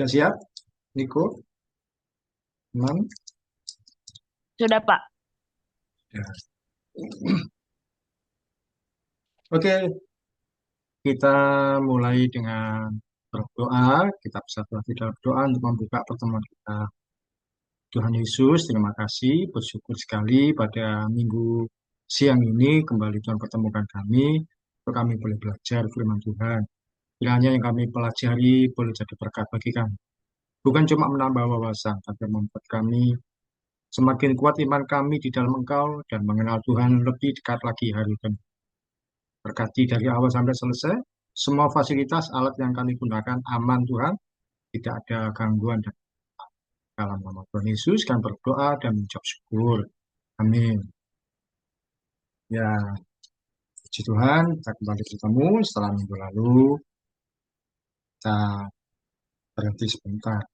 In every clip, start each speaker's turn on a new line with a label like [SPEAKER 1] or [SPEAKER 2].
[SPEAKER 1] Sudah siap, Niko? Teman?
[SPEAKER 2] Sudah, Pak.
[SPEAKER 1] Ya. Oke, kita mulai dengan berdoa. Kita bersatu hati dalam doa untuk membuka pertemuan kita. Tuhan Yesus, terima kasih. Bersyukur sekali pada minggu siang ini kembali Tuhan pertemukan kami. Untuk kami boleh belajar firman Tuhan. Kiranya yang kami pelajari boleh jadi berkat bagi kami. Bukan cuma menambah wawasan, tapi membuat kami semakin kuat iman kami di dalam Engkau dan mengenal Tuhan lebih dekat lagi hari demi berkati dari awal sampai selesai. Semua fasilitas alat yang kami gunakan aman Tuhan, tidak ada gangguan. Dan dalam nama Tuhan Yesus kami berdoa dan mengucap syukur. Amin. Ya, puji Tuhan, kita kembali bertemu setelah minggu lalu. Kita berhenti sebentar.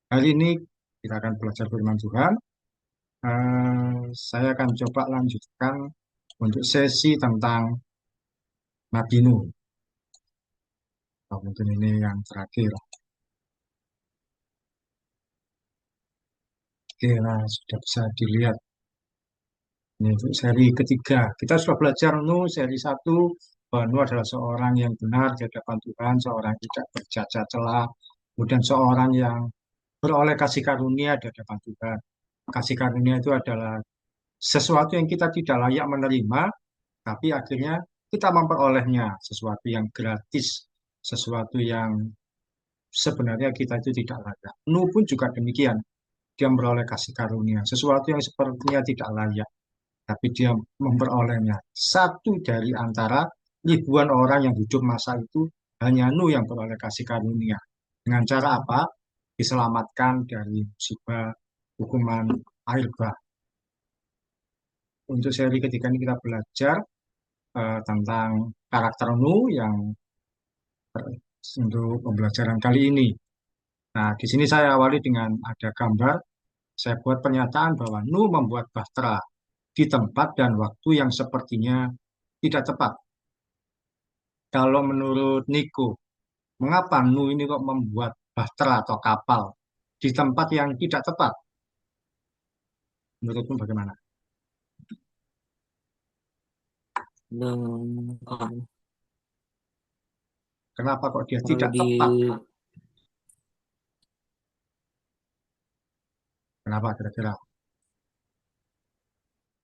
[SPEAKER 1] Hari ini kita akan belajar firman Tuhan. Saya akan coba lanjutkan untuk sesi tentang Nabi Nuh. Oh, mungkin ini yang terakhir. Oke, nah, sudah bisa dilihat. Ini untuk seri ketiga. Kita sudah belajar Nuh seri satu, bahwa Nuh adalah seorang yang benar di hadapan Tuhan, seorang yang tidak bercacat celah, kemudian seorang yang beroleh kasih karunia di hadapan Tuhan. Kasih karunia itu adalah sesuatu yang kita tidak layak menerima, tapi akhirnya kita memperolehnya, sesuatu yang gratis, sesuatu yang sebenarnya kita itu tidak layak. Nuh pun juga demikian. Dia memperoleh kasih karunia, sesuatu yang sepertinya tidak layak, tapi dia memperolehnya. Satu dari antara ribuan orang yang hidup masa itu, hanya Nuh yang beroleh kasih karunia. Dengan cara apa? Diselamatkan dari musibah hukuman air bah. Untuk seri ketiga ini kita belajar tentang karakter Nuh yang untuk pembelajaran kali ini. Nah, di sini saya awali dengan ada gambar. Saya buat pernyataan bahwa Nuh membuat bahtera di tempat dan waktu yang sepertinya tidak tepat. Kalau menurut Niko, mengapa Nuh ini kok membuat bahtera atau kapal di tempat yang tidak tepat? Menurutmu bagaimana?
[SPEAKER 3] Dan
[SPEAKER 1] Kenapa kok dia
[SPEAKER 3] kalau
[SPEAKER 1] tidak
[SPEAKER 3] di
[SPEAKER 1] tepat? Kenapa kira-kira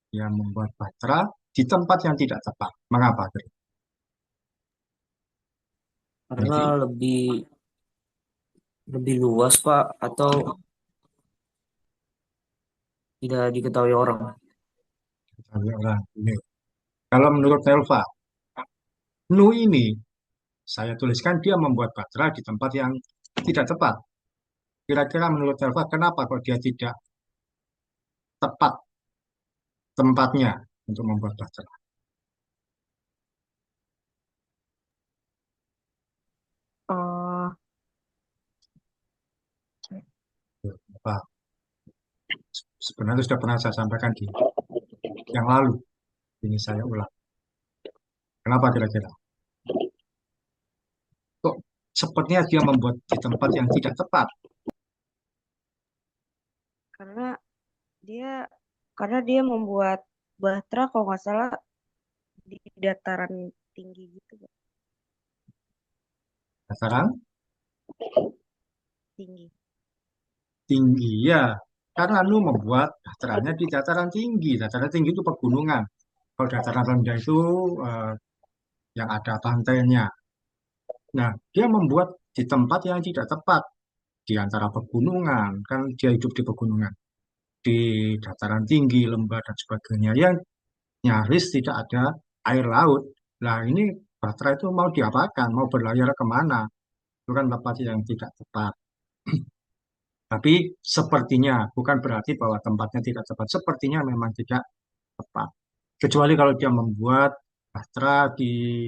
[SPEAKER 1] dia membuat bahtera di tempat yang tidak tepat? Mengapa?
[SPEAKER 3] karena
[SPEAKER 1] Jadi,
[SPEAKER 3] lebih lebih luas Pak atau tidak diketahui orang.
[SPEAKER 1] orang ini. Kalau menurut Telva, Nuh ini saya tuliskan dia membuat bahtera di tempat yang tidak tepat. Kira-kira menurut Telva, kenapa kok dia tidak tepat tempatnya untuk membuat bahtera?
[SPEAKER 2] Oh,
[SPEAKER 1] Apa? Sebenarnya sudah pernah saya sampaikan di yang lalu. Ini saya ulang. Kenapa kira-kira? Kok sepertinya dia membuat di tempat yang tidak tepat?
[SPEAKER 2] karena dia karena dia membuat Bahtera kalau nggak salah di dataran tinggi gitu, Pak.
[SPEAKER 1] Dataran
[SPEAKER 2] Tinggi.
[SPEAKER 1] tinggi ya. Karena Nuh membuat datarannya di dataran tinggi. Dataran tinggi itu pegunungan. Kalau dataran rendah itu eh, yang ada pantainya. Nah, dia membuat di tempat yang tidak tepat di antara pegunungan. Kan dia hidup di pegunungan, di dataran tinggi, lembah dan sebagainya. Yang nyaris tidak ada air laut. Nah, ini Batra itu mau diapakan? Mau berlayar kemana? Itu kan tempat yang tidak tepat. Tapi sepertinya, bukan berarti bahwa tempatnya tidak tepat. Sepertinya memang tidak tepat. Kecuali kalau dia membuat Batra di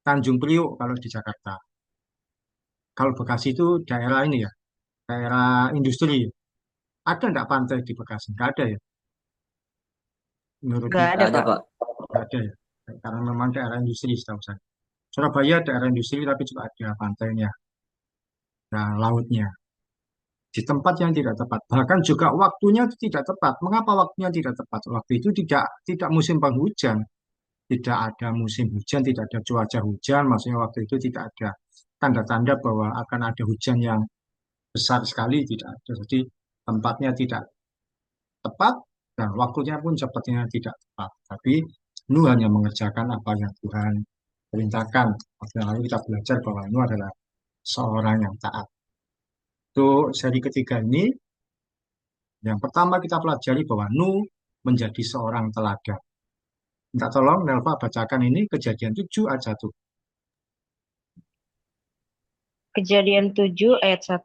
[SPEAKER 1] Tanjung Priok kalau di Jakarta. Kalau Bekasi itu daerah ini ya, daerah industri. Ada nggak pantai di Bekasi? Nggak ada ya, menurut
[SPEAKER 2] Nggak
[SPEAKER 1] Niko.
[SPEAKER 2] ada,
[SPEAKER 3] Nggak ada
[SPEAKER 2] Pak.
[SPEAKER 3] Pak.
[SPEAKER 1] Nggak ada ya. Karena memang daerah industri setahu saya. Surabaya daerah industri tapi juga ada pantainya dan lautnya. di tempat yang tidak tepat. Bahkan juga waktunya tidak tepat. Mengapa waktunya tidak tepat? Waktu itu tidak tidak musim penghujan, tidak ada musim hujan, tidak ada cuaca hujan. Maksudnya waktu itu tidak ada tanda-tanda bahwa akan ada hujan yang besar sekali, tidak ada. Jadi tempatnya tidak tepat dan waktunya pun sepertinya tidak tepat. Tapi Nuh hanya mengerjakan apa yang Tuhan perintahkan. Waktu yang lalu kita belajar bahwa Nuh adalah seorang yang taat. Itu seri ketiga ini, yang pertama kita pelajari bahwa Nuh menjadi seorang teladan. Minta tolong Nelva bacakan ini Kejadian 7 ayat 1.
[SPEAKER 2] Kejadian 7 ayat 1.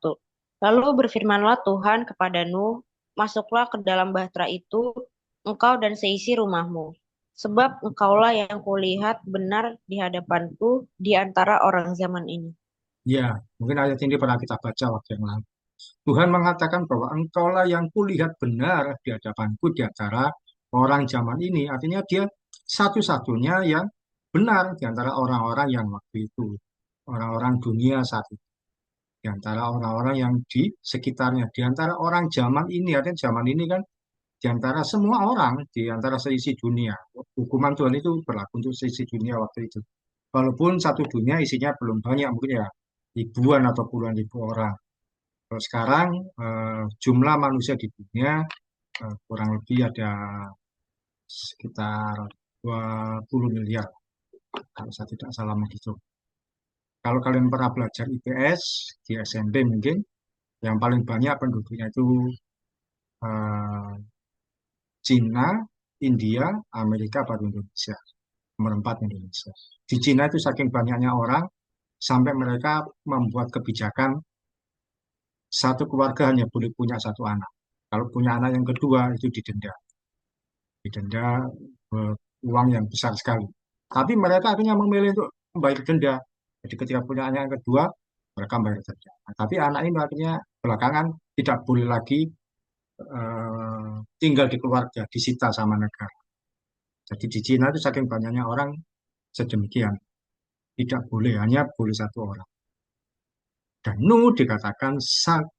[SPEAKER 2] Lalu berfirmanlah Tuhan kepada Nuh, masuklah ke dalam bahtera itu, engkau dan seisi rumahmu. Sebab engkaulah yang kulihat benar di hadapanku di antara orang zaman ini.
[SPEAKER 1] Ya, mungkin ayat ini pernah kita baca waktu yang lalu. Tuhan mengatakan bahwa engkaulah yang kulihat benar di hadapanku di antara orang zaman ini. Artinya dia satu-satunya yang benar di antara orang-orang yang waktu itu. Orang-orang dunia saat itu. Di antara orang-orang yang di sekitarnya. Di antara orang zaman ini. Artinya zaman ini kan di antara semua orang. Di antara seisi dunia. Hukuman Tuhan itu berlaku untuk seisi dunia waktu itu. Walaupun satu dunia isinya belum banyak. Mungkin ya ribuan atau puluhan ribu orang. Kalau sekarang jumlah manusia di dunia kurang lebih ada sekitar 20 miliar, kalau saya tidak salah begitu. Kalau kalian pernah belajar IPS di SMP mungkin, yang paling banyak penduduknya itu eh, Cina, India, Amerika, baru Indonesia. Nomor 4 Indonesia. Di Cina itu saking banyaknya orang, sampai mereka membuat kebijakan satu keluarga hanya boleh punya satu anak. Kalau punya anak yang kedua itu didenda eh, uang yang besar sekali. Tapi mereka akhirnya memilih untuk membayar denda. Jadi ketika punya anak yang kedua, mereka membayar denda. Nah, tapi anak ini akhirnya belakangan tidak boleh lagi tinggal di keluarga, disita sama negara. Jadi di Cina itu saking banyaknya orang sedemikian, tidak boleh, hanya boleh satu orang. Dan Nuh dikatakan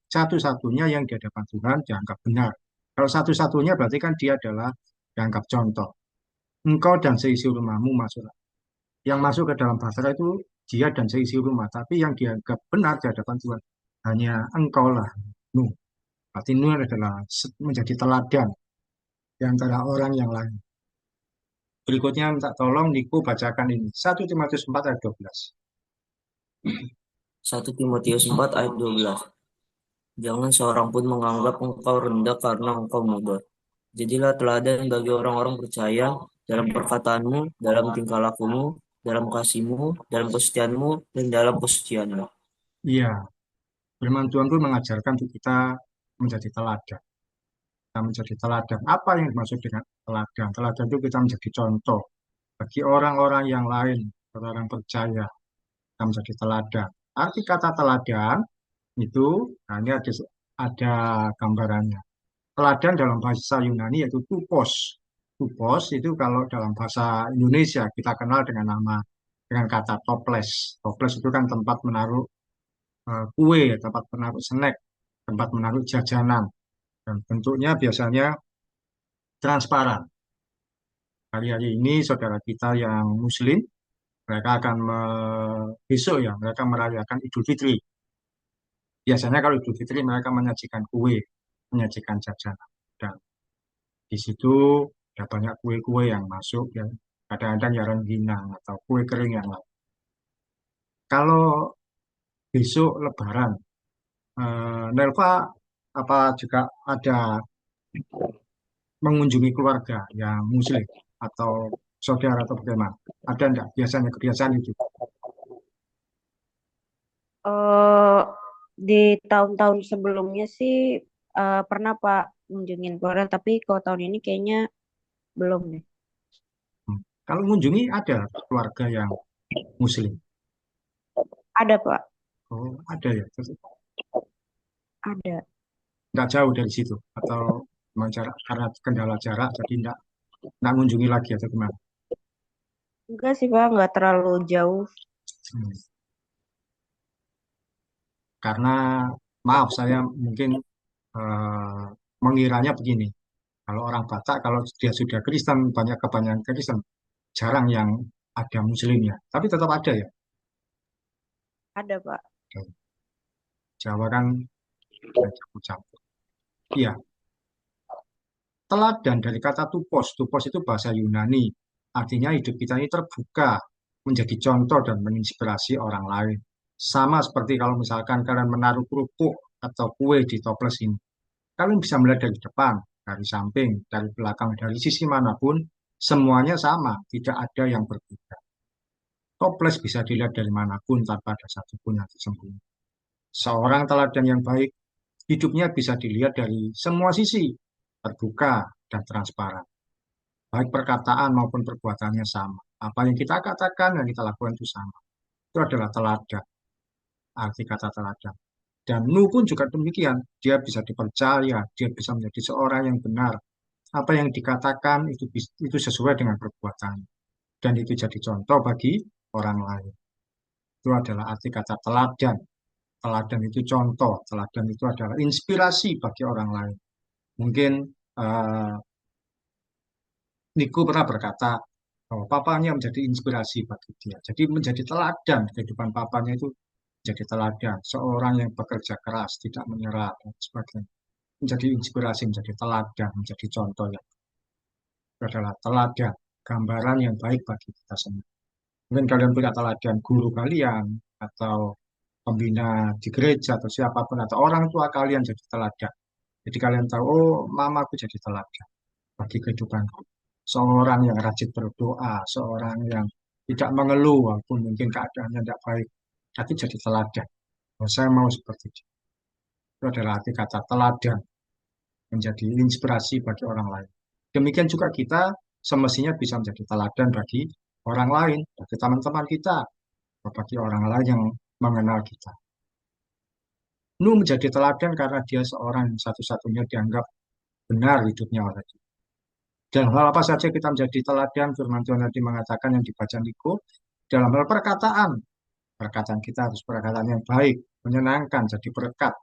[SPEAKER 1] satu-satunya yang di hadapan Tuhan dianggap benar. Kalau satu-satunya berarti kan dia adalah dianggap contoh. Engkau dan seisi rumahmu masuklah. Yang masuk ke dalam bahtera itu dia dan seisi rumah. Tapi yang dianggap benar di hadapan Tuhan hanya engkau lah, Nuh. Berarti Nuh adalah menjadi teladan di antara orang yang lain. Berikutnya minta tolong Niko bacakan ini. 1 Timotius 4 ayat 12.
[SPEAKER 3] 1 Timotius 4 ayat 12. Jangan seorang pun menganggap engkau rendah karena engkau muda. Jadilah teladan bagi orang-orang percaya dalam perkataanmu, dalam tingkah lakumu, dalam kasihmu, dalam kesetiaanmu, dan dalam kesucianmu.
[SPEAKER 1] Iya, firman Tuhan pun mengajarkan untuk kita menjadi teladan. Kita menjadi teladan. Apa yang dimaksud dengan teladan? Teladan itu kita menjadi contoh bagi orang-orang yang lain, orang percaya. Kita menjadi teladan. Arti kata teladan itu, nah ini ada gambarannya. Teladan dalam bahasa Yunani yaitu tupos. Tupos itu kalau dalam bahasa Indonesia kita kenal dengan kata toples. Toples itu kan tempat menaruh kue, tempat menaruh snack, tempat menaruh jajanan. Dan bentuknya biasanya transparan. Hari-hari ini saudara kita yang Muslim, mereka akan besok ya, mereka merayakan Idul Fitri. Biasanya kalau Idul Fitri mereka menyajikan kue, menyajikan jajanan. Dan di situ ada banyak kue-kue yang masuk ya. Kadang-kadang ya rengginang atau kue kering yang lain. Kalau besok Lebaran, Nelva apa juga ada mengunjungi keluarga yang Muslim atau saudara atau bagaimana? Ada enggak biasanya kebiasaan itu?
[SPEAKER 2] Eh, di tahun-tahun sebelumnya sih pernah Pak ngunjungin keluarga, tapi kalau tahun ini kayaknya belum deh.
[SPEAKER 1] Hmm. Kalau mengunjungi ada keluarga yang Muslim.
[SPEAKER 2] Ada Pak,
[SPEAKER 1] Oh, ada ya. Terus
[SPEAKER 2] ada.
[SPEAKER 1] nggak jauh dari situ atau memang jarak karena kendala jarak jadi nggak mengunjungi lagi atau gimana?
[SPEAKER 2] Enggak sih Pak, nggak terlalu jauh.
[SPEAKER 1] Hmm. Karena maaf saya mungkin eh, mengiranya begini. Kalau orang Batak, kalau dia sudah Kristen, banyak kebanyakan Kristen, jarang yang ada Muslimnya. Tapi tetap ada ya.
[SPEAKER 2] Ada, Pak.
[SPEAKER 1] Jawa kan campur-campur. Iya, teladan dari kata tupos. Tupos itu bahasa Yunani. Artinya hidup kita ini terbuka, menjadi contoh dan menginspirasi orang lain. Sama seperti kalau misalkan kalian menaruh kerupuk atau kue di toples ini. Kalian bisa melihat dari depan, dari samping, dari belakang, dari sisi manapun, semuanya sama, tidak ada yang berbeda. Toples bisa dilihat dari manapun tanpa ada satupun yang tersembunyi. Seorang teladan yang baik, hidupnya bisa dilihat dari semua sisi, terbuka dan transparan. Baik perkataan maupun perbuatannya sama. Apa yang kita katakan, yang kita lakukan itu sama. Itu adalah teladan, arti kata teladan. Dan Nu pun juga demikian. Dia bisa dipercaya, dia bisa menjadi seorang yang benar. Apa yang dikatakan itu sesuai dengan perbuatan. Dan itu jadi contoh bagi orang lain. Itu adalah arti kata teladan. Teladan itu contoh, teladan itu adalah inspirasi bagi orang lain. Mungkin eh, Niko pernah berkata bahwa papanya menjadi inspirasi bagi dia. Jadi menjadi teladan kehidupan papanya itu menjadi teladan. Seorang yang bekerja keras, tidak menyerah, dan sebagainya. Menjadi inspirasi, menjadi teladan, menjadi contoh yang itu adalah teladan, gambaran yang baik bagi kita semua. Mungkin kalian punya teladan guru kalian, atau pembina di gereja, atau siapapun, atau orang tua kalian jadi teladan. Jadi kalian tahu, oh mamaku jadi teladan bagi kehidupanku. Seorang yang rajin berdoa, seorang yang tidak mengeluh, walaupun mungkin keadaannya tidak baik, tapi jadi teladan. Oh, saya mau seperti itu. Itu adalah arti kata teladan, menjadi inspirasi bagi orang lain. Demikian juga kita semestinya bisa menjadi teladan bagi orang lain, bagi teman-teman kita, bagi orang lain yang mengenal kita. Nuh menjadi teladan karena dia seorang yang satu-satunya dianggap benar hidupnya oleh Tuhan. Dan hal apa saja kita menjadi teladan, firman Tuhan tadi mengatakan yang dibaca Niko, dalam hal perkataan. Perkataan kita harus perkataan yang baik, menyenangkan, jadi berkat.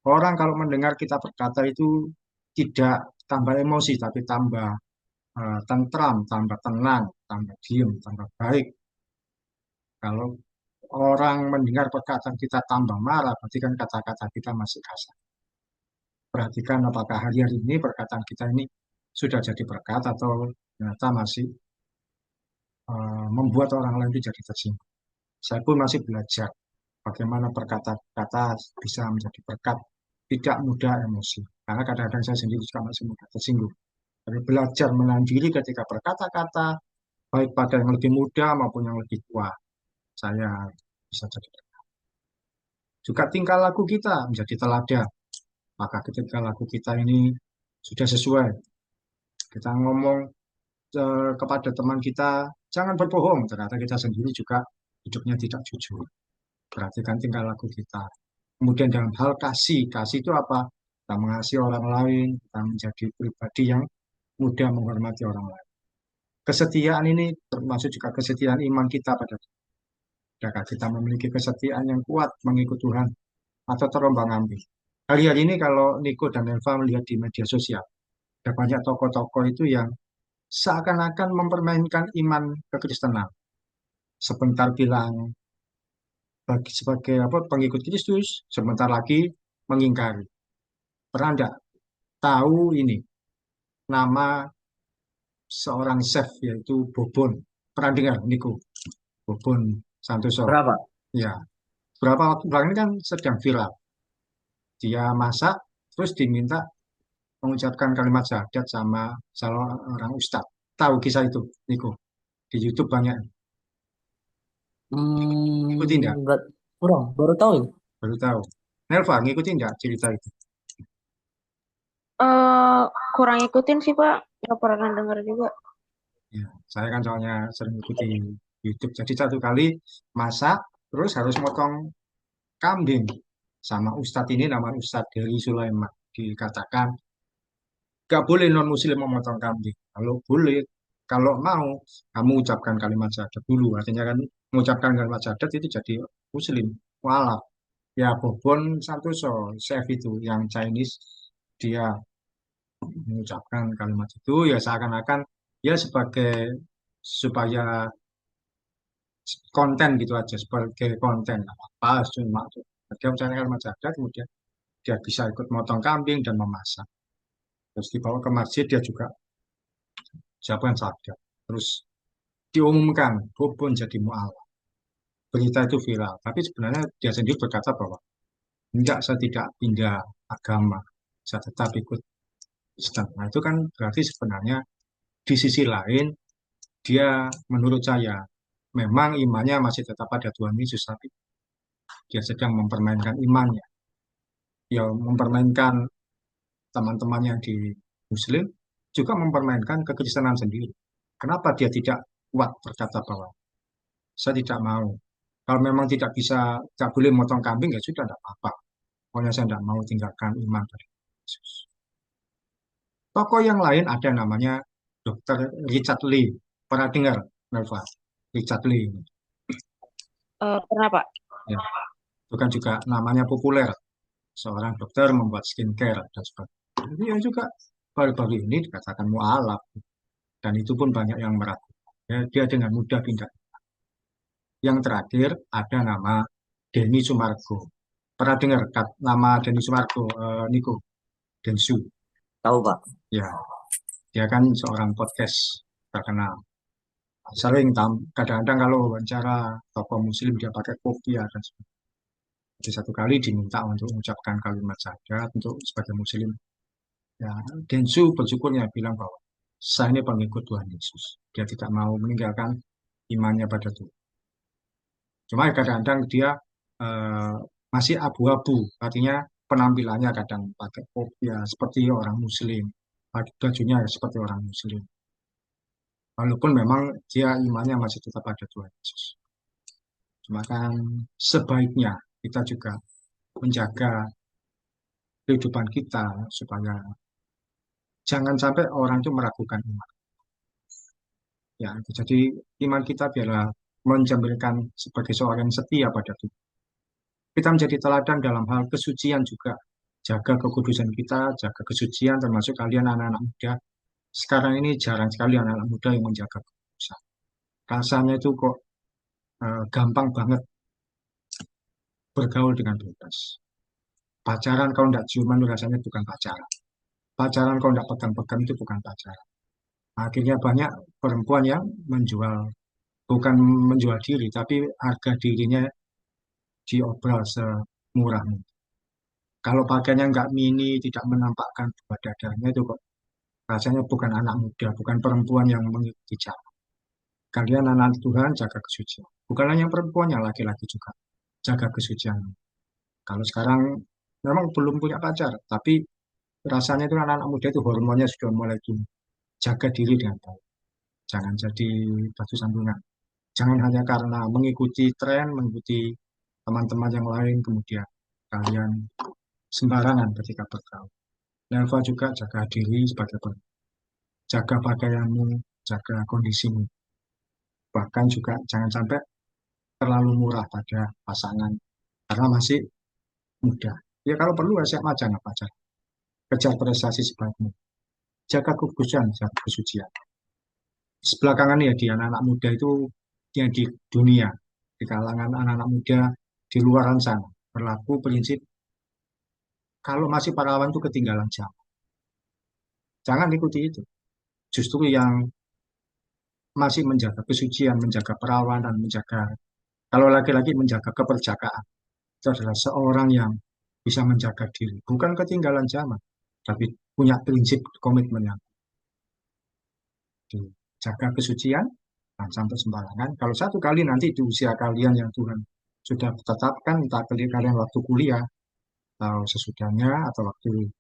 [SPEAKER 1] Orang kalau mendengar kita berkata itu tidak tambah emosi, tapi tambah tentram, tambah tenang, tambah diem, tambah baik. Kalau orang mendengar perkataan kita tambah marah, berarti kan kata-kata kita masih kasar. Perhatikan apakah hari-hari ini perkataan kita ini sudah jadi berkat atau ternyata masih membuat orang lain itu jadi tersinggung. Saya pun masih belajar bagaimana berkata-kata bisa menjadi berkat, tidak mudah emosi. Karena kadang-kadang saya sendiri juga masih mudah tersinggung. Tapi belajar menahan diri ketika berkata-kata, baik pada yang lebih muda maupun yang lebih tua. Saya bisa jadi berkat. Juga tingkah laku kita menjadi teladan. Maka ketika laku kita ini sudah sesuai, kita ngomong kepada teman kita, jangan berbohong. Ternyata kita sendiri juga hidupnya tidak jujur. Perhatikan tingkah laku kita. Kemudian dalam hal kasih, kasih itu apa? Kita mengasihi orang lain, kita menjadi pribadi yang mudah menghormati orang lain. Kesetiaan ini termasuk juga kesetiaan iman kita pada Tuhan. Adakah kita memiliki kesetiaan yang kuat mengikut Tuhan atau terombang-ambing? Hari-hari ini kalau Niko dan Elva melihat di media sosial, ada banyak tokoh-tokoh itu yang seakan-akan mempermainkan iman kekristenan. Sebentar bilang bagi sebagai apa pengikut Kristus, sebentar lagi mengingkari. Pernah enggak tahu ini nama seorang chef yaitu Bobon? Pernah dengar Niko? Bobon Santoso.
[SPEAKER 3] Berapa?
[SPEAKER 1] Ya, berapa waktu belakangan ini kan sedang viral. Dia masak terus diminta mengucapkan kalimat syahadat sama salah orang ustadz. Tahu kisah itu, Niko? Di YouTube banyak. Ikuti enggak?
[SPEAKER 3] Enggak, kurang, baru tahu ini.
[SPEAKER 1] Baru tahu. Nelva, ngikutin enggak cerita itu?
[SPEAKER 2] Eh, kurang ikutin sih, Pak. Nggak pernah dengar juga.
[SPEAKER 1] Ya, saya kan soalnya sering ikuti YouTube. Jadi satu kali masak, terus harus motong kambing. Sama Ustadz ini, nama Ustadz Dery Sulaiman. Dikatakan, gak boleh non-muslim memotong kambing. Kalau boleh, kalau mau, kamu ucapkan kalimat syahadat dulu. Artinya kan, mengucapkan kalimat syahadat itu jadi muslim. Walah. Ya, Bobon Santoso, chef itu, yang Chinese. dia mengucapkan kalimat itu ya seakan-akan ya sebagai supaya konten gitu aja sebagai konten apa cuma dia mencari kalimat syahadat kemudian dia bisa ikut motong kambing dan memasak terus dibawa ke masjid dia juga ucapan syahadat terus diumumkan Bobon jadi mualaf berita itu viral tapi sebenarnya dia sendiri berkata bahwa enggak saya tidak pindah agama saya tetap ikut Islam nah itu kan berarti sebenarnya di sisi lain dia menurut saya memang imannya masih tetap pada Tuhan Yesus tapi dia sedang mempermainkan imannya ya mempermainkan teman-teman yang di Muslim juga mempermainkan kekristenan sendiri. Kenapa dia tidak kuat berkata bahwa saya tidak mau. Kalau memang tidak bisa, tidak boleh motong kambing ya sudah tidak apa-apa. Pokoknya saya tidak mau tinggalkan iman pada Yesus. Tokoh yang lain ada namanya Dr. Richard Lee. Pernah dengar, Nelva? Richard Lee.
[SPEAKER 2] Pernah Pak?
[SPEAKER 1] Ya, itu kan juga namanya populer. Seorang dokter membuat skincare dan sebagainya. Dia juga baru-baru ini dikatakan mualaf. Dan itu pun banyak yang meragukan. Ya, dia dengan mudah pindah. Yang terakhir ada nama Denny Sumargo. Pernah dengar nama Denny Sumargo, Niko? Densu.
[SPEAKER 3] Tahu Pak?
[SPEAKER 1] Ya, dia kan seorang podcast terkenal. Sering kadang-kadang kalau wawancara tokoh muslim dia pakai kopiah dan sebagainya. Jadi satu kali diminta untuk mengucapkan kalimat syahadat untuk sebagai muslim. Ya, Densu bersyukurnya bilang bahwa saya ini pengikut Tuhan Yesus. Dia tidak mau meninggalkan imannya pada Tuhan. Cuma kadang-kadang dia eh, masih abu-abu, artinya penampilannya kadang pakai kopiah seperti orang Muslim, bajunya seperti orang Muslim. Walaupun memang dia imannya masih tetap ada Tuhan Yesus. Cuma kan sebaiknya kita juga menjaga kehidupan kita supaya jangan sampai orang itu meragukan iman. Ya, jadi iman kita biarlah mencerminkan sebagai seorang yang setia pada Tuhan. Kita menjadi teladan dalam hal kesucian juga. Jaga kekudusan kita, jaga kesucian, termasuk kalian anak-anak muda. Sekarang ini jarang sekali anak-anak muda yang menjaga kekudusan. Rasanya itu kok gampang banget bergaul dengan bebas. Pacaran kalau tidak ciuman rasanya bukan pacaran. Pacaran kalau tidak pegang-pegang itu bukan pacaran. Akhirnya banyak perempuan yang menjual, bukan menjual diri, tapi harga dirinya diobral semurah mungkin. Kalau pakainya nggak mini, tidak menampakkan buah dadanya itu kok rasanya bukan anak muda, bukan perempuan yang mengikuti jalan. Kalian anak Tuhan jaga kesucian. Bukan hanya perempuan, yang laki-laki juga jaga kesucian. Kalau sekarang memang belum punya pacar, tapi rasanya itu anak-anak muda itu hormonnya sudah mulai tumbuh. Jaga diri dengan baik. Jangan jadi batu sandungan. Jangan hanya karena mengikuti tren, mengikuti teman-teman yang lain, kemudian kalian sembarangan ketika bergaul. Nelva juga jaga diri sebagai perempuan. Jaga pakaianmu, jaga kondisimu. Bahkan juga jangan sampai terlalu murah pada pasangan karena masih muda. Ya kalau perlu SMA jangan pacar. Kejar prestasi sebaiknya. Jaga kekudusan, jaga kesucian. Sebelakangan ya di anak-anak muda itu yang di dunia, di kalangan anak-anak muda di luar sana berlaku prinsip kalau masih perawan itu ketinggalan zaman. Jangan ikuti itu. Justru yang masih menjaga kesucian, menjaga perawanan, menjaga kalau laki-laki menjaga keperjakaan itu adalah seorang yang bisa menjaga diri, bukan ketinggalan zaman, tapi punya prinsip komitmen yang dijaga kesucian, dan sampai sembarangan. Kalau satu kali nanti di usia kalian yang Tuhan sudah tetapkan, entah kalian waktu kuliah, atau sesudahnya, atau waktu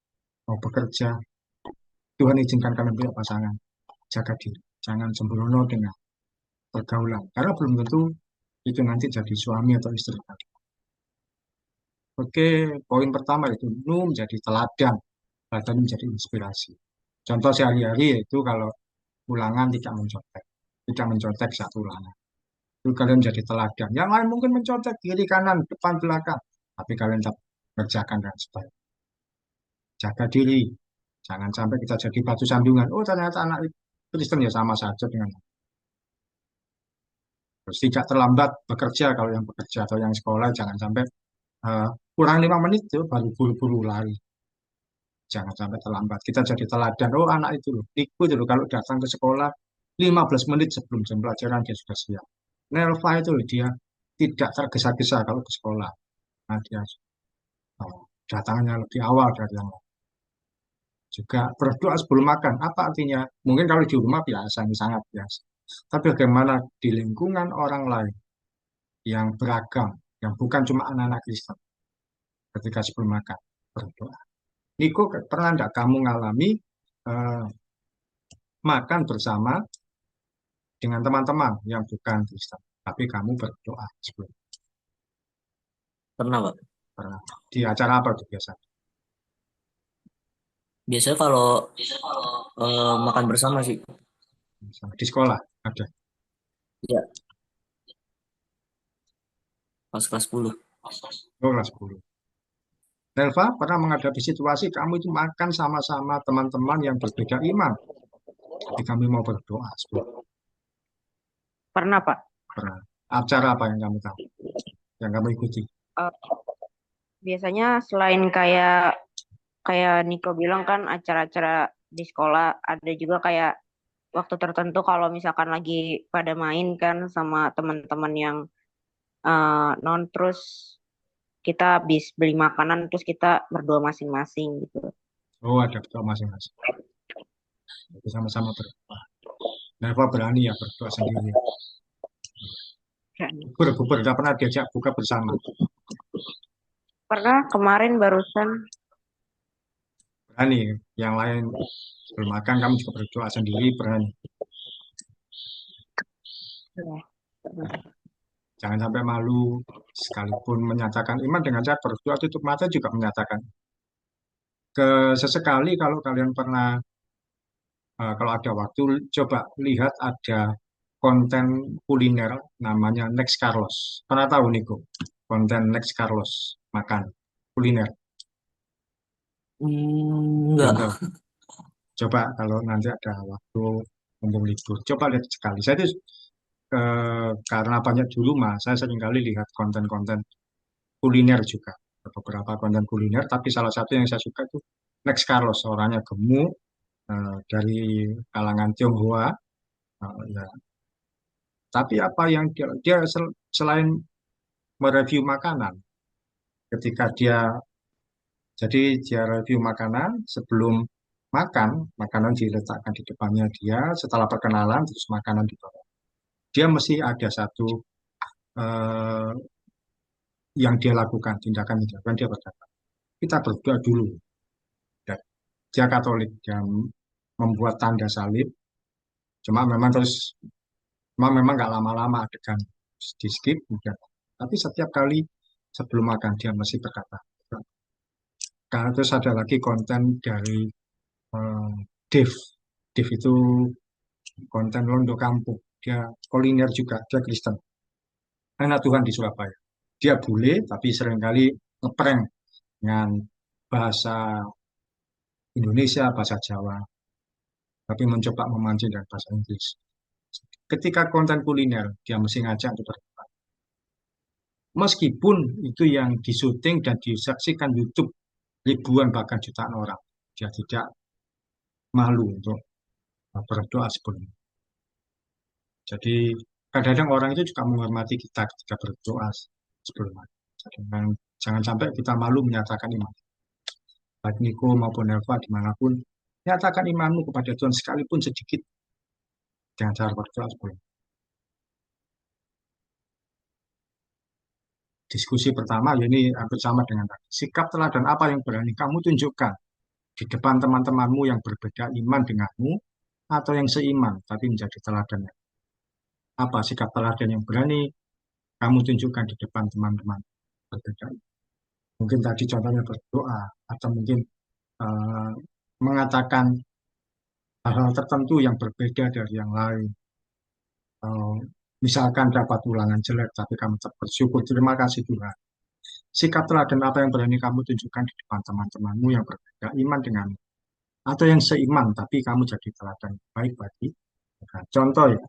[SPEAKER 1] mau bekerja, Tuhan izinkan kalian punya pasangan, jaga diri. Jangan sembrono dengan pergaulan, karena belum tentu itu nanti jadi suami atau istri kalian. Oke, poin pertama itu menjadi teladan, teladan menjadi inspirasi. Contoh sehari-hari yaitu kalau ulangan tidak mencontek satu ulangan. Itu kalian menjadi teladan. Yang lain mungkin mencontek kiri kanan, depan belakang, tapi kalian tetap kerjakan dengan sebaik. jaga diri. Jangan sampai kita jadi batu sandungan. Oh, ternyata anak Kristen ya sama saja dengan. Terus tidak terlambat bekerja kalau yang bekerja atau yang sekolah jangan sampai eh, kurang 5 menit tuh baru buru-buru lari. Jangan sampai terlambat. Kita jadi teladan. Oh, anak itu loh. Iku itu loh kalau datang ke sekolah 15 menit sebelum jam pelajaran dia sudah siap. Nelva itu loh, dia tidak tergesa-gesa kalau ke sekolah. Nah, dia datangnya lebih awal dari yang lain. Juga berdoa sebelum makan. Apa artinya? Mungkin kalau di rumah biasa, ini sangat biasa. Tapi bagaimana di lingkungan orang lain yang beragam, yang bukan cuma anak-anak Kristen, ketika sebelum makan berdoa. Niko, pernah enggak kamu ngalami eh, makan bersama dengan teman-teman yang bukan Kristen, tapi kamu berdoa sebelum
[SPEAKER 3] Pernah, Pak.
[SPEAKER 1] pernah? Di acara apa tuh biasa?
[SPEAKER 3] Biasanya kalau makan bersama sih.
[SPEAKER 1] Misalnya di sekolah ada.
[SPEAKER 3] Ya, pas kelas 10.
[SPEAKER 1] Oh, kelas 10. Nelva pernah menghadapi situasi kamu itu makan sama-sama teman-teman yang berbeda iman. Jadi kami mau berdoa sebelum
[SPEAKER 2] Pernah, Pak.
[SPEAKER 1] pernah. Acara apa yang kamu tahu, yang kamu ikuti?
[SPEAKER 2] Eh, Biasanya selain kayak kayak Niko bilang kan acara-acara di sekolah ada juga kayak waktu tertentu kalau misalkan lagi pada main kan sama teman-teman yang non terus kita habis beli makanan terus kita berdua masing-masing gitu.
[SPEAKER 1] Oh, ada berdoa masing-masing. Jadi sama-sama berdoa. Nelva berani ya berdoa sendiri.
[SPEAKER 2] Kan.
[SPEAKER 1] Bubur tidak pernah diajak buka bersama.
[SPEAKER 2] Pernah kemarin barusan
[SPEAKER 1] Berani. Yang lain sebelum makan kamu juga berdoa sendiri berani.
[SPEAKER 2] ya, pernah.
[SPEAKER 1] Jangan sampai malu. Sekalipun menyatakan iman dengan cara berdoa tutup mata juga menyatakan. Sesekali kalau kalian pernah, kalau ada waktu, coba lihat ada konten kuliner namanya Next Carlos. Pernah tahu Niko? Konten Next Carlos makan kuliner. Belum tahu.
[SPEAKER 3] Enggak.
[SPEAKER 1] Coba kalau nanti ada waktu mumpung libur, coba lihat sekali. Saya itu karena banyak di rumah, saya sering kali lihat konten-konten kuliner juga. Beberapa konten kuliner, tapi salah satu yang saya suka itu Next Carlos, orangnya gemuk, dari kalangan Tionghoa. Ya. Tapi apa yang dia selain mereview makanan, ketika dia review makanan sebelum makan, makanan diletakkan di depannya dia, setelah perkenalan terus makanan dibawa. Dia mesti ada satu eh, yang dia lakukan, tindakan yang dilakukan, dia berkata, kita berdoa dulu. Dan dia Katolik, dia membuat tanda salib, cuma memang nggak lama-lama adegan di skip, udah. Tapi setiap kali sebelum makan dia mesti berkata. Karena terus ada lagi konten dari eh, Dev. Dev itu konten Londo Kampung. Dia kuliner juga, dia Kristen. Anak Tuhan di Surabaya. Dia bule, tapi seringkali ngeprank dengan bahasa Indonesia, bahasa Jawa, tapi mencoba memancing dengan bahasa Inggris. Ketika konten kuliner, dia mesti ngajak untuk berdebat. Meskipun itu yang disuting dan disaksikan YouTube ribuan bahkan jutaan orang, dia tidak malu untuk berdoa sebelumnya. Jadi kadang-kadang orang itu juga menghormati kita ketika berdoa sebelumnya. Jadi, jangan sampai kita malu menyatakan iman. Baik Niko maupun Nelva dimanapun, nyatakan imanmu kepada Tuhan sekalipun sedikit dengan cara berdoa sebelumnya. Diskusi pertama, ya ini hampir sama dengan tadi. Sikap teladan apa yang berani kamu tunjukkan di depan teman-temanmu yang berbeda iman denganmu atau yang seiman tapi menjadi teladan. Apa sikap teladan yang berani kamu tunjukkan di depan teman-teman berbeda? Mungkin tadi contohnya berdoa atau mungkin eh, mengatakan hal-hal tertentu yang berbeda dari yang lain. Eh, Misalkan dapat ulangan jelek, tapi kamu tetap bersyukur, terima kasih Tuhan. Sikap teladan apa yang berani kamu tunjukkan di depan teman-temanmu yang berbeda iman denganmu, atau yang seiman tapi kamu jadi teladan baik bagi mereka. Contoh ya,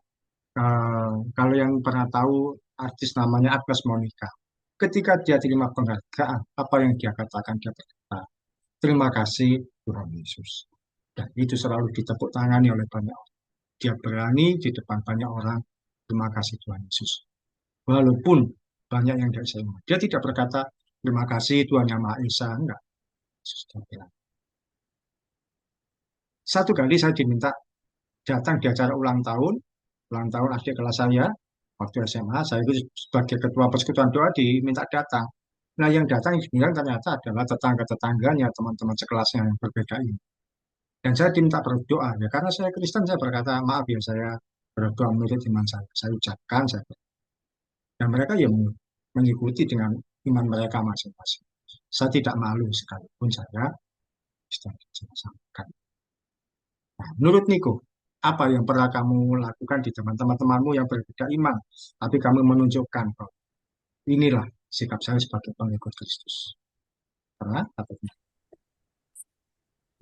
[SPEAKER 1] kalau yang pernah tahu artis namanya Agnes Monica, ketika dia terima penghargaan, apa yang dia katakan? Dia berkata, terima kasih Tuhan Yesus. Dan itu selalu ditepuk tangani oleh banyak orang. Dia berani di depan banyak orang, terima kasih Tuhan Yesus. Walaupun banyak yang tidak saya. Dia tidak berkata, terima kasih Tuhan Yang Maha Esa. Enggak. Yesus dia bilang. Satu kali saya diminta datang di acara ulang tahun adik kelas saya, waktu SMA, saya itu sebagai ketua persekutuan doa diminta datang. Nah, yang datang bilang ternyata adalah tetangga-tetangganya, teman-teman sekelasnya yang berbeda ini. Dan saya diminta berdoa, ya karena saya Kristen, saya berkata, maaf ya, saya berdoa menurut iman saya ucapkan, dan mereka ya mengikuti dengan iman mereka masing-masing. Saya tidak malu sekalipun saya Kristen, saya sampaikan. Nah, menurut Niko, apa yang pernah kamu lakukan di teman-temanmu yang berbeda iman, tapi kamu menunjukkan bahwa inilah sikap saya sebagai pengikut Kristus. Pernah atau tidak?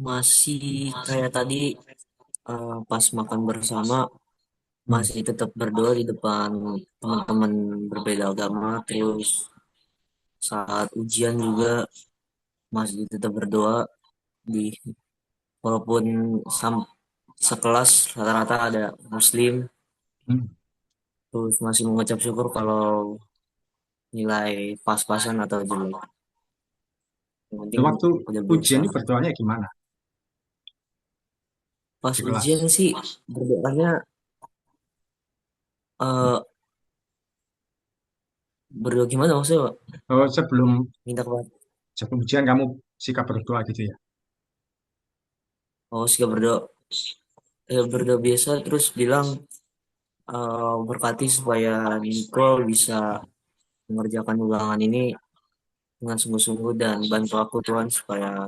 [SPEAKER 3] Masih kayak tadi pas makan bersama
[SPEAKER 1] Hmm.
[SPEAKER 3] masih tetap berdoa di depan teman-teman berbeda agama, terus saat ujian juga masih tetap berdoa di walaupun sam- sekelas rata-rata ada Muslim,
[SPEAKER 1] Hmm.
[SPEAKER 3] terus masih mengucap syukur kalau nilai pas-pasan atau jelek. Yang penting
[SPEAKER 1] Waktu
[SPEAKER 3] udah
[SPEAKER 1] ujian ini
[SPEAKER 3] berusaha.
[SPEAKER 1] berdoanya gimana
[SPEAKER 3] Pas
[SPEAKER 1] di
[SPEAKER 3] ujian
[SPEAKER 1] kelas?
[SPEAKER 3] sih berdoanya eh berdoa gimana maksudnya, Pak?
[SPEAKER 1] Oh,
[SPEAKER 3] Minta kepada
[SPEAKER 1] sebelum ujian kamu sikap berdoa gitu ya?
[SPEAKER 3] oh sih berdoa berdoa biasa terus bilang berkati supaya Nicole bisa mengerjakan ulangan ini dengan sungguh-sungguh dan bantu aku Tuhan supaya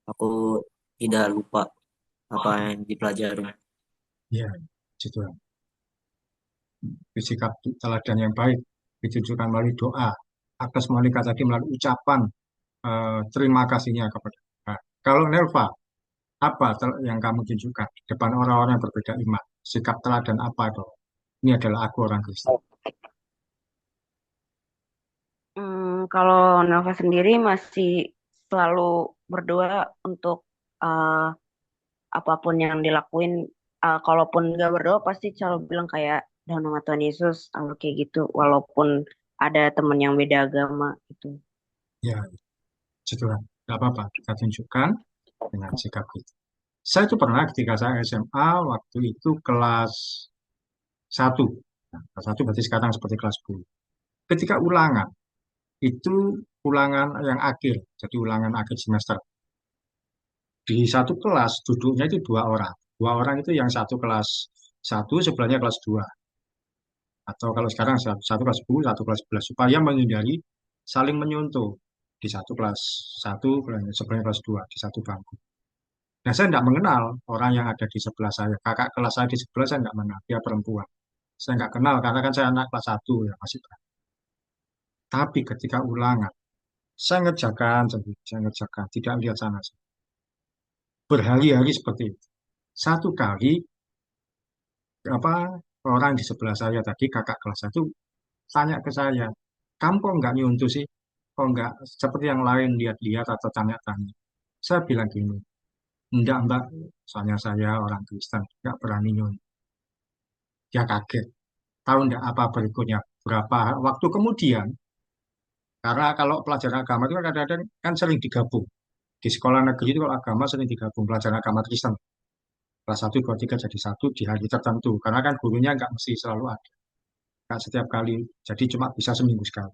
[SPEAKER 3] aku tidak lupa apa yang dipelajari.
[SPEAKER 1] Iya, gitu. Sikap teladan yang baik ditunjukkan melalui doa. Atas Monica tadi melalui ucapan terima kasihnya kepada Tuhan. Kalau Nelva, apa yang kamu tunjukkan di depan orang-orang yang berbeda iman? Sikap teladan apa itu? Ini adalah aku orang Kristen.
[SPEAKER 2] Kalau Nova sendiri masih selalu berdoa untuk eh, apapun yang dilakuin. Kalaupun nggak berdoa pasti selalu bilang kayak dalam nama Tuhan Yesus, selalu kayak gitu. Walaupun ada teman yang beda agama gitu.
[SPEAKER 1] Ya, gitu kan. Gak apa-apa, kita tunjukkan dengan sikap itu. Saya itu pernah ketika saya SMA, waktu itu kelas satu. Nah, kelas 1 berarti sekarang seperti kelas 10. Ketika ulangan, itu ulangan yang akhir, jadi ulangan akhir semester. Di satu kelas duduknya itu dua orang. Dua orang itu yang satu kelas satu, sebelahnya kelas 2. Atau kalau sekarang satu kelas 10, satu kelas 11. Supaya menghindari saling menyuntuh. Di satu kelas satu, sebelahnya kelas 2 di satu bangku. Nah, saya tidak mengenal orang yang ada di sebelah saya. Kakak kelas saya di sebelah saya tidak mengenal. Dia perempuan. Saya nggak kenal karena kan saya anak kelas satu ya masih. Tapi ketika ulangan, saya ngerjakan, saya ngerjakan, tidak lihat sana. Berhari-hari seperti itu. Satu kali apa orang di sebelah saya tadi kakak kelas satu tanya ke saya, kamu kok nggak nyuntuh sih? Kok nggak seperti yang lain lihat-lihat atau tanya-tanya? Saya bilang gini, enggak mbak, soalnya saya orang Kristen, nggak berani nyuntuh. Dia kaget. Tahu enggak apa berikutnya? Berapa waktu kemudian, karena kalau pelajaran agama itu kan kadang-kadang kan sering digabung. Di sekolah negeri itu kalau agama sering digabung pelajaran agama Kristen. Kelas satu, 2, 3 jadi satu di hari tertentu. Karena kan gurunya nggak mesti selalu ada. Nggak setiap kali. Jadi cuma bisa seminggu sekali.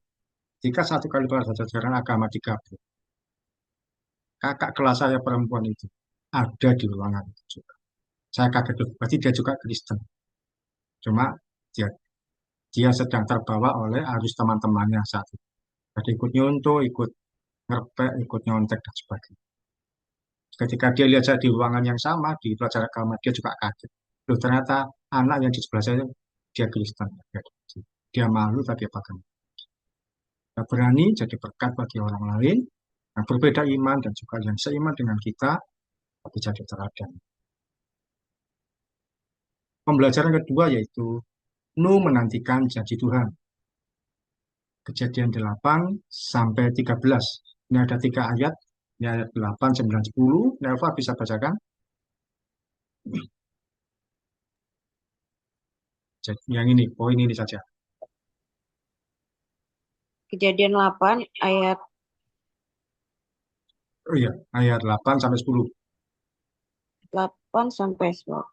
[SPEAKER 1] Jika satu kali pelajaran agama digabung, kakak kelas saya perempuan itu ada di ruangan itu juga. Saya kaget, berarti dia juga Kristen. Cuma dia dia sedang terbawa oleh arus teman-temannya saat itu. Jadi ikut nyontoh, ikut ngerpek, ikut nyontek dan sebagainya. Ketika dia lihat saya di ruangan yang sama di pelajaran agama, dia juga kaget. Loh, ternyata anak yang di sebelah saya dia Kristen. Dia malu tapi bagaimana? Kita berani jadi berkat bagi orang lain yang berbeda iman dan juga yang seiman dengan kita, tapi jadi teladan. Pembelajaran kedua yaitu Nuh menantikan janji Tuhan. Kejadian 8 sampai 13. Ini ada 3 ayat. Ini ayat 8, 9, 10. Nelva bisa bacakan? Yang ini, poin ini saja.
[SPEAKER 2] Kejadian 8 ayat
[SPEAKER 1] Oh iya, ayat 8 sampai 10.
[SPEAKER 2] 8 sampai 10.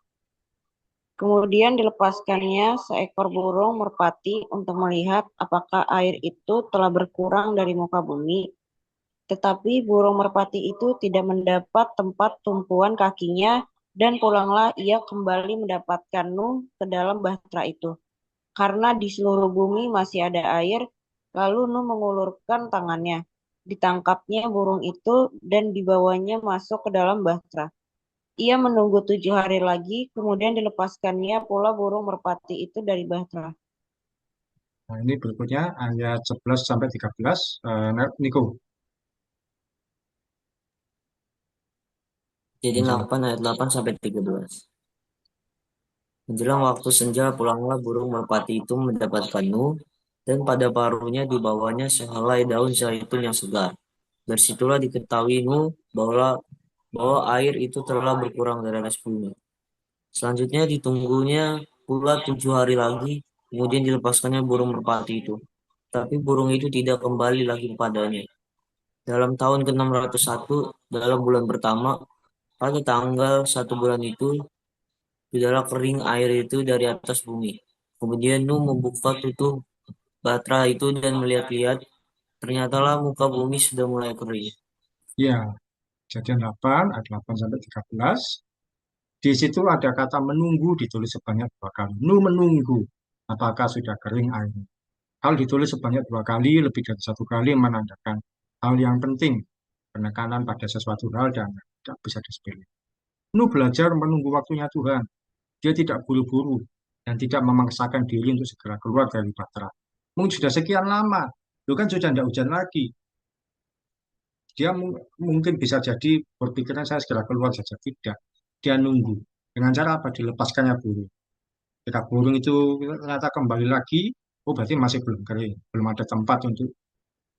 [SPEAKER 2] Kemudian dilepaskannya seekor burung merpati untuk melihat apakah air itu telah berkurang dari muka bumi. Tetapi burung merpati itu tidak mendapat tempat tumpuan kakinya, dan pulanglah ia kembali mendapatkan Nuh ke dalam bahtera itu. Karena di seluruh bumi masih ada air, lalu Nuh mengulurkan tangannya. Ditangkapnya burung itu dan dibawanya masuk ke dalam bahtera. Ia menunggu 7 hari lagi, kemudian dilepaskannya pula burung merpati itu dari bahtera.
[SPEAKER 1] Nah, ini berikutnya ayat 11 sampai 13. Niko.
[SPEAKER 3] Jadi 8 ayat 8 sampai 13. Menjelang waktu senja pulanglah burung merpati itu mendapatkan Nuh, dan pada paruhnya dibawanya sehelai daun zaitun yang segar. Dari situlah diketahui Nuh bahwa air itu telah berkurang dari atas bumi. Selanjutnya ditunggunya pula 7 hari lagi, kemudian dilepaskannya burung merpati itu. Tapi burung itu tidak kembali lagi kepadanya. Dalam tahun ke-601, dalam bulan pertama, pada tanggal 1 bulan itu, tidaklah kering air itu dari atas bumi. Kemudian Nuh membuka tutup batra itu dan melihat-lihat, ternyatalah muka bumi sudah mulai kering.
[SPEAKER 1] Ya, kejadian 8, ayat 8 sampai 13. Di situ ada kata menunggu ditulis sebanyak 2 kali. Nuh menunggu apakah sudah kering airnya. Hal ditulis sebanyak 2 kali, lebih dari 1 kali menandakan hal yang penting, penekanan pada sesuatu hal dan tidak bisa disepelekan. Nuh belajar menunggu waktunya Tuhan. Dia tidak buru-buru dan tidak memaksakan diri untuk segera keluar dari Batra. Mungkin sudah sekian lama, lu kan sudah tidak hujan lagi. Dia mungkin bisa jadi berpikiran saya segera keluar saja. Tidak. Dia nunggu. Dengan cara apa? Dilepaskannya burung. Ketika burung itu ternyata kembali lagi, oh berarti masih belum kering. Belum ada tempat untuk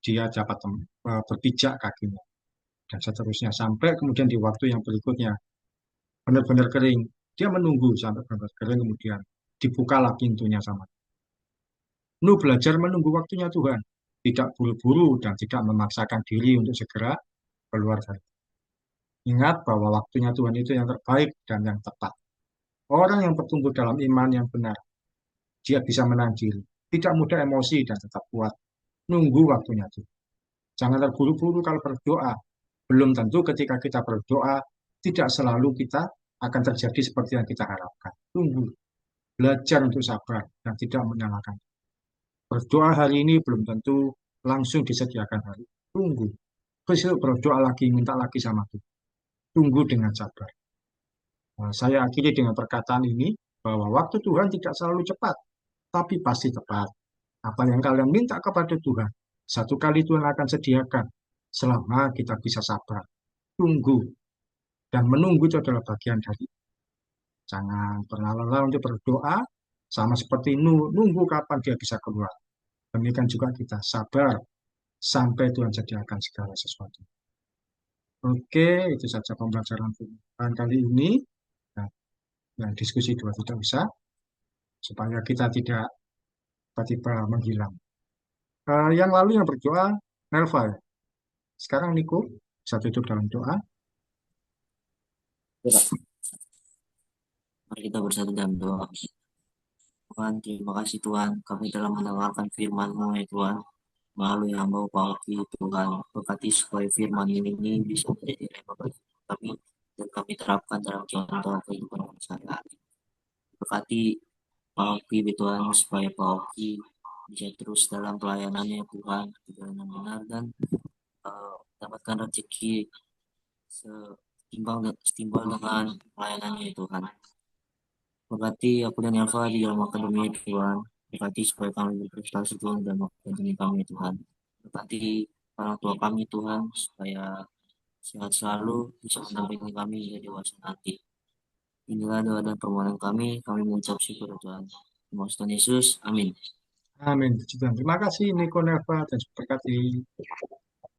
[SPEAKER 1] dia dapat berpijak kakinya. Dan seterusnya. Sampai kemudian di waktu yang berikutnya, benar-benar kering. Dia menunggu sampai benar-benar kering, kemudian dibukalah pintunya sama. Nuh belajar menunggu waktunya Tuhan. Tidak buru-buru dan tidak memaksakan diri untuk segera keluar dari. Ingat bahwa waktunya Tuhan itu yang terbaik dan yang tepat. Orang yang bertumbuh dalam iman yang benar, dia bisa menang diri. Tidak mudah emosi dan tetap kuat. Nunggu waktunya Tuhan. Jangan terburu-buru kalau berdoa. Belum tentu ketika kita berdoa, tidak selalu kita akan terjadi seperti yang kita harapkan. Tunggu. Belajar untuk sabar dan tidak menyalahkan. Berdoa hari ini belum tentu langsung disediakan hari. Tunggu. Besok berdoa lagi, minta lagi sama Tuhan. Tunggu dengan sabar. Nah, saya akhiri dengan perkataan ini, bahwa waktu Tuhan tidak selalu cepat, tapi pasti tepat. Apa yang kalian minta kepada Tuhan, 1 kali Tuhan akan sediakan, selama kita bisa sabar. Tunggu. Dan menunggu itu adalah bagian dari. Jangan pernah lelah untuk berdoa, sama seperti nunggu kapan dia bisa keluar. Demikian juga kita sabar sampai Tuhan sediakan segala sesuatu. Oke, itu saja pembelajaran Tuhan kali ini. Nah, yang diskusi dua tidak bisa, supaya kita tidak tiba-tiba menghilang. Yang lalu yang berdoa, Nelva ya. Sekarang Niko, bisa tutup dalam doa.
[SPEAKER 3] Ya, Kak. Mari kita bersatu dalam doa. Tuhan, terima kasih Tuhan, kami telah mendengarkan firman-Mu ya Tuhan. Melalui hamba Pauki Tuhan, berkati supaya firman ini bisa menjadi rema bagi kami dan kami terapkan dalam contoh kehidupan kami sehari-hari. Berkati Pauki Tuhan supaya Pauki bisa terus dalam pelayanannya Tuhan, perjalanan benar dan dapatkan rezeki setimbang dengan pelayanannya Tuhan. Berkati aku dan Eva di dalam akademi Tuhan. Berkati supaya kami berprestasi Tuhan dan akademi kami Tuhan. Berkati orang tua kami Tuhan, supaya sehat selalu, bisa mendampingi kami hingga dewasa nanti. Inilah doa dan permohonan kami mengucap syukur ya Tuhan. Terima kasih Tuhan Yesus, amin.
[SPEAKER 1] Amin. Puji Tuhan. Terima kasih Niko Neva dan berkati.